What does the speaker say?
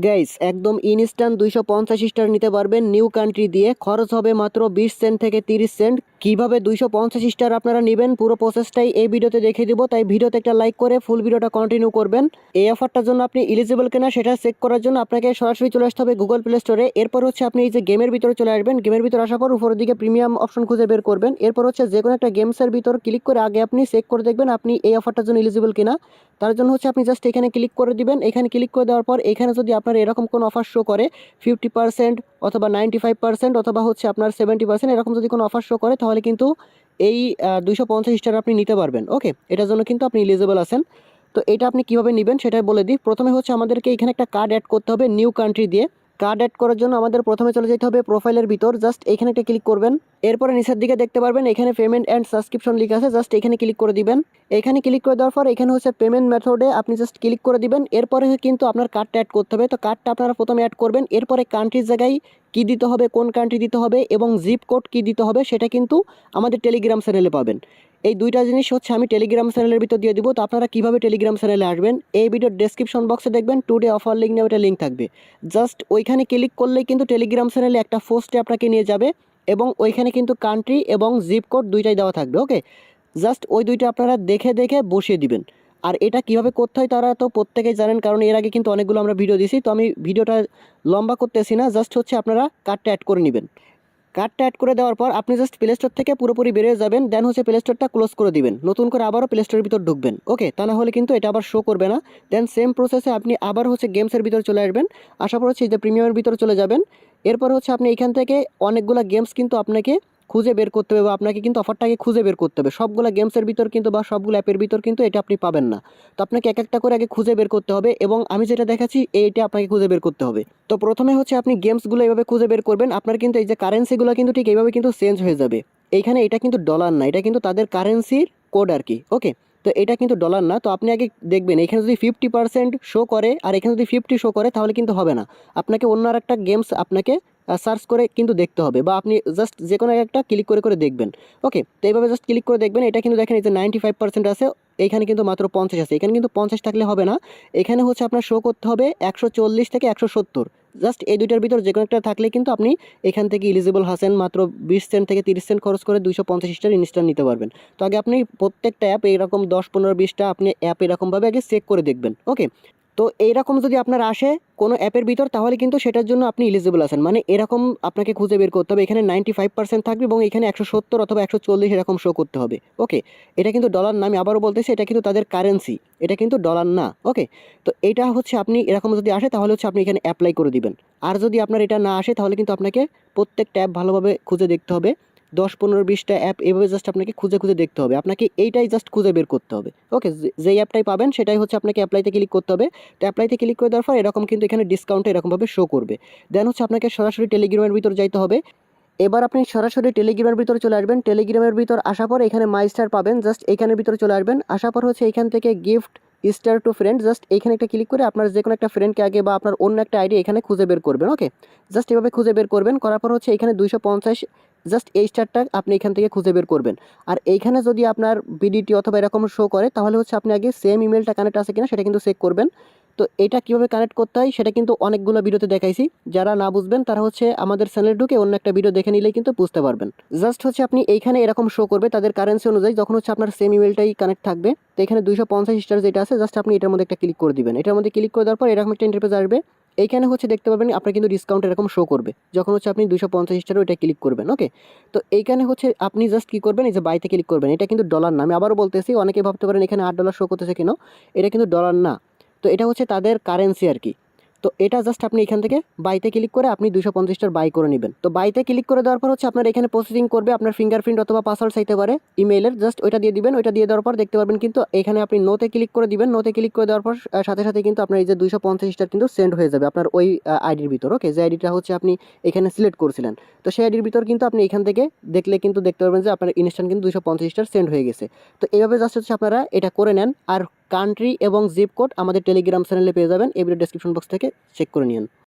Guys একদম instant 250 star নিতে পারবেন নিউ কান্ট্রি দিয়ে। খরচ হবে মাত্র 20 সেন্ট থেকে 30 সেন্ট। কিভাবে 250 স্টার আপনারা নেবেন পুরো প্রসেসটাই এই ভিডিওতে দেখিয়ে দিব, তাই ভিডিওতে একটা লাইক করে ফুল ভিডিওটা কন্টিনিউ করবেন। এই অফারটার জন্য আপনি এলিজিবল কিনা সেটা চেক করার জন্য আপনাকে সরাসরি চলে আসতে হবে গুগল প্লে স্টোরে। এরপর হচ্ছে আপনি এই যে গেমের ভিতরে চলে আসবেন। গেমের ভিতরে আসার পর উপরের দিকে প্রিমিয়াম অপশন খুঁজে বের করবেন। এরপর হচ্ছে যে কোনো একটা গেমসের ভিতর ক্লিক করে আগে আপনি চেক করে দেখবেন আপনি এই অফারটার জন্য এলিজিবল কিনা। তার জন্য হচ্ছে আপনি জাস্ট এখানে ক্লিক করে দিবেন। এখানে ক্লিক করে দেওয়ার পর এখানে যদি আপনার এরকম কোনো অফার শো করে 50% অথবা 95% অথবা হচ্ছে আপনার 70% এরকম যদি কোনো অফার শো করে তাহলে কিন্তু এই 250 স্টার আপনি নিতে পারবেন। ওকে, এটার জন্য কিন্তু আপনি এলিজিবল আছেন। তো এটা আপনি কিভাবে নেবেন সেটাই বলে দিই। প্রথমে হচ্ছে আমাদেরকে এখানে একটা কার্ড অ্যাড করতে হবে নিউ কান্ট্রি দিয়ে। কার্ড অ্যাড করার জন্য আমাদের প্রথমে চলে যেতে হবে প্রোফাইলের ভিতর, জাস্ট এখানে একটা ক্লিক করবেন। এরপরে নিচের দিকে দেখতে পারবেন এখানে পেমেন্ট অ্যান্ড সাবস্ক্রিপশন লেখা আছে, জাস্ট এখানে ক্লিক করে দিবেন। এখানে ক্লিক করে দেওয়ার পর এখানে হচ্ছে পেমেন্ট মেথডে আপনি জাস্ট ক্লিক করে দিবেন। এরপরে কিন্তু আপনার কার্ডটা অ্যাড করতে হবে। তো কার্ডটা আপনারা প্রথমে অ্যাড করবেন, এরপরে কান্ট্রির জায়গায় কী দিতে হবে, কোন কান্ট্রি দিতে হবে এবং জিপ কোড কী দিতে হবে সেটা কিন্তু আমাদের টেলিগ্রাম চ্যানেলে পাবেন। এই দুইটা জিনিস হচ্ছে আমি টেলিগ্রাম চ্যানেলের ভিতর দিয়ে দিব। তো আপনারা কীভাবে টেলিগ্রাম চ্যানেলে আসবেন, এই ভিডিওর ডেসক্রিপশন বক্সে দেখবেন টুডে অফার লিঙ্ক নামে একটা লিঙ্ক থাকবে। জাস্ট ওইখানে ক্লিক করলেই কিন্তু টেলিগ্রাম চ্যানেলে একটা পোস্টে আপনাকে নিয়ে যাবে এবং ওইখানে কিন্তু কান্ট্রি এবং জিপ কোড দুইটাই দেওয়া থাকবে। ওকে, জাস্ট ওই দুইটা আপনারা দেখে দেখে বসিয়ে দিবেন। আর এটা কিভাবে করতে হয় তারা তো প্রত্যেকেই জানেন, কারণ এর আগে কিন্তু অনেকগুলো আমরা ভিডিও দিছি। তো আমি ভিডিওটা লম্বা করতেছি না, জাস্ট হচ্ছে আপনারা কার্ডটা অ্যাড করে নেবেন। কার্ডটা অ্যাড করে দেওয়ার পর আপনি জাস্ট প্লে স্টোর থেকে পুরোপুরি বেরিয়ে যাবেন, দেন হচ্ছে প্লে স্টোরটা ক্লোজ করে দিবেন, নতুন করে আবারও প্লে স্টোরের ভিতর ঢুকবেন। ওকে, তা না হলে কিন্তু এটা আবার শো করবে না। দেন সেম প্রসেসে আপনি আবার হচ্ছে গেমসের ভিতরে চলে আসবেন। আসার পর হচ্ছে যে প্রিমিয়ামের ভিতরে চলে যাবেন। এরপর হচ্ছে আপনি এখান থেকে অনেকগুলো গেমস কিন্তু আপনাকে খুঁজে বের করতে হবে বা আপনাকে কিন্তু অফারটাকে খুঁজে বের করতে হবে। সবগুলো গেমসের ভিতর কিন্তু বা সবগুলো অ্যাপের ভিতর কিন্তু এটা আপনি পাবেন না। তো আপনাকে এক একটা করে আগে খুঁজে বের করতে হবে এবং আমি যেটা দেখাচ্ছি এইটা আপনাকে খুঁজে বের করতে হবে। তো প্রথমে হচ্ছে আপনি গেমসগুলো এইভাবে খুঁজে বের করবেন। আপনার কিন্তু এই যে কারেন্সিগুলো কিন্তু ঠিক এইভাবে কিন্তু চেঞ্জ হয়ে যাবে। এইখানে এটা কিন্তু ডলার না, এটা কিন্তু তাদের কারেন্সির কোড আর কি। ওকে, তো এটা কিন্তু ডলার না। তো আপনি আগে দেখবেন এখানে যদি 50% শো করে আর এখানে যদি 50 শো করে তাহলে কিন্তু হবে না। আপনাকে অন্য আর একটা গেমস আপনাকে সার্চ করে কিন্তু দেখতে হবে বা আপনি জাস্ট যে কোনো একটা ক্লিক করে করে দেখবেন। ওকে, তো এইভাবে জাস্ট ক্লিক করে দেখবেন। এটা কিন্তু দেখেন এই যে 95% আছে, এইখানে কিন্তু মাত্র 50 আছে। এখানে কিন্তু 50 থাকলে হবে না, এখানে হচ্ছে আপনার শো করতে হবে 140 থেকে 170। জাস্ট এই দুইটার ভিতর যে কোনো একটা থাকলে কিন্তু আপনি এখান থেকে এলিজিবল আছেন। মাত্র 20 সেন্ট থেকে 30 সেন্ট খরচ করে 250 স্টার ইনস্ট্যান্ট নিতে পারবেন। তো আগে আপনি প্রত্যেকটা অ্যাপ এরকম 10-15-20টা আপনি অ্যাপ এরকমভাবে আগে চেক করে দেখবেন। ওকে, তো এইরকম যদি আপনার আসে কোনো অ্যাপের ভিতর তাহলে কিন্তু সেটার জন্য আপনি এলিজিবল আছেন। মানে এরকম আপনাকে খুঁজে বের করতে হবে। এখানে 95% থাকবে এবং এখানে 170 অথবা 140 এরকম শো করতে হবে। ওকে, এটা কিন্তু ডলার না, আমি আবারও বলতেছি এটা কিন্তু তাদের কারেন্সি, এটা কিন্তু ডলার না। ওকে, তো এটা হচ্ছে আপনি এরকম যদি আসে তাহলে হচ্ছে আপনি এখানে অ্যাপ্লাই করে দিবেন। আর যদি আপনার এটা না আসে তাহলে কিন্তু আপনাকে প্রত্যেকটা অ্যাপ ভালোভাবে খুঁজে দেখতে হবে। 10-15-20টা অ্যাপ এভাবে জাস্ট আপনাকে খুঁজে খুঁজে দেখতে হবে। আপনাকে এইটাই জাস্ট খুঁজে বের করতে হবে। ওকে, যেই অ্যাপটাই পাবেন সেটাই হচ্ছে আপনাকে অ্যাপ্লাইতে ক্লিক করতে হবে। তো অ্যাপ্লাইতে ক্লিক করে দেওয়ার পর এরকম কিন্তু এখানে ডিসকাউন্ট এরকমভাবে শো করবে। দেন হচ্ছে আপনাকে সরাসরি টেলিগ্রামের ভিতর যাইতে হবে। এবার আপনি সরাসরি টেলিগ্রামের ভিতরে চলে আসবেন। টেলিগ্রামের ভিতর আসার পর এখানে মাই স্টার পাবেন, জাস্ট এখানের ভিতরে চলে আসবেন। আসার পর হচ্ছে এখান থেকে gift star to friend, just এখানে একটা ক্লিক করে আপনার যে কোনো একটা ফ্রেন্ডকে আগে বা আপনার অন্য একটা আইডি এখানে খুঁজে বের করবেন। ওকে, জাস্ট এভাবে খুঁজে বের করবেন। করার পর হচ্ছে এখানে 250 জাস্ট এই স্টারটা আপনি এখান থেকে খুঁজে বের করবেন। আর এইখানে যদি আপনার বিডিটি অথবা এরকম শো করে তাহলে হচ্ছে আপনি আগে সেম ইমেলটা কানেক্ট আছে কিনা সেটা কিন্তু চেক করবেন। তো এটা কীভাবে কানেক্ট করতে হয় সেটা কিন্তু অনেকগুলো ভিডিওতে দেখাইছি। যারা না বুঝবেন তারা হচ্ছে আমাদের চ্যানেলে ঢুকে অন্য একটা ভিডিও দেখে নিলেই কিন্তু বুঝতে পারবেন। জাস্ট হচ্ছে আপনি এইখানে এরকম শো করবে তাদের কারেন্সি অনুযায়ী, যখন হচ্ছে আপনার সেম ইমেলটাই কানেক্ট থাকবে। তো এখানে 250 স্টার যেটা আছে জাস্ট আপনি এটার মধ্যে একটা ক্লিক করে দিবেন। এটার মধ্যে ক্লিক করে দেওয়ার পর এরকম একটা ইন্টারফেস আসবে। এইখানে হচ্ছে দেখতে পাবেন আপনার কিন্তু ডিসকাউন্ট এরকম শো করবে যখন হচ্ছে আপনি 250 স্টারও এটা ক্লিক করবেন। ওকে, তো এইখানে হচ্ছে আপনি জাস্ট কী করবেন, এই যে বাইতে ক্লিক করবেন। এটা কিন্তু ডলার না, আমি আবারও বলতেছি, অনেকে ভাবতে পারেন এখানে $8 শো করতেছে কেন, এটা কিন্তু ডলার না। তো এটা হচ্ছে তাদের কারেন্সি আর কি। তো এটা জাস্ট আপনি এখান থেকে বাইতে ক্লিক করে আপনি 250টার বাই করে নেবেন। তো বাইতে ক্লিক করে দেওয়ার পর হচ্ছে আপনার এখানে প্রসেসিং করবে, আপনার ফিঙ্গারপ্রিন্ট অথবা পাসওয়ার্ড চাইতে পারে ইমেইলের, জাস্ট ওইটা দিয়ে দিবেন। ওইটা দিয়ে দেওয়ার পর দেখতে পারবেন কিন্তু এখানে আপনি নোতে ক্লিক করে দিবেন। নোতে ক্লিক করে দেওয়ার পর সাথে সাথে কিন্তু আপনার এই যে 250টার কিন্তু সেন্ড হয়ে যাবে আপনার ওই আইডির ভিতর। ওকে, যে আইডিটা হচ্ছে আপনি এখানে সিলেক্ট করেছিলেন, তো সেই আইডির ভিতর কিন্তু আপনি এখান থেকে দেখলে কিন্তু দেখতে পারবেন যে আপনার ইনস্ট্যান্ট কিন্তু 250টার সেন্ড হয়ে গেছে। তো এইভাবে জাস্ট হচ্ছে আপনারা এটা করে নেন। আর কান্ট্রি এবং জিপ কোড আমাদের টেলিগ্রাম চ্যানেলে পেয়ে যাবেন। এই ভিডিও ডেসক্রিপশন বক্স থেকে চেক করে নিন।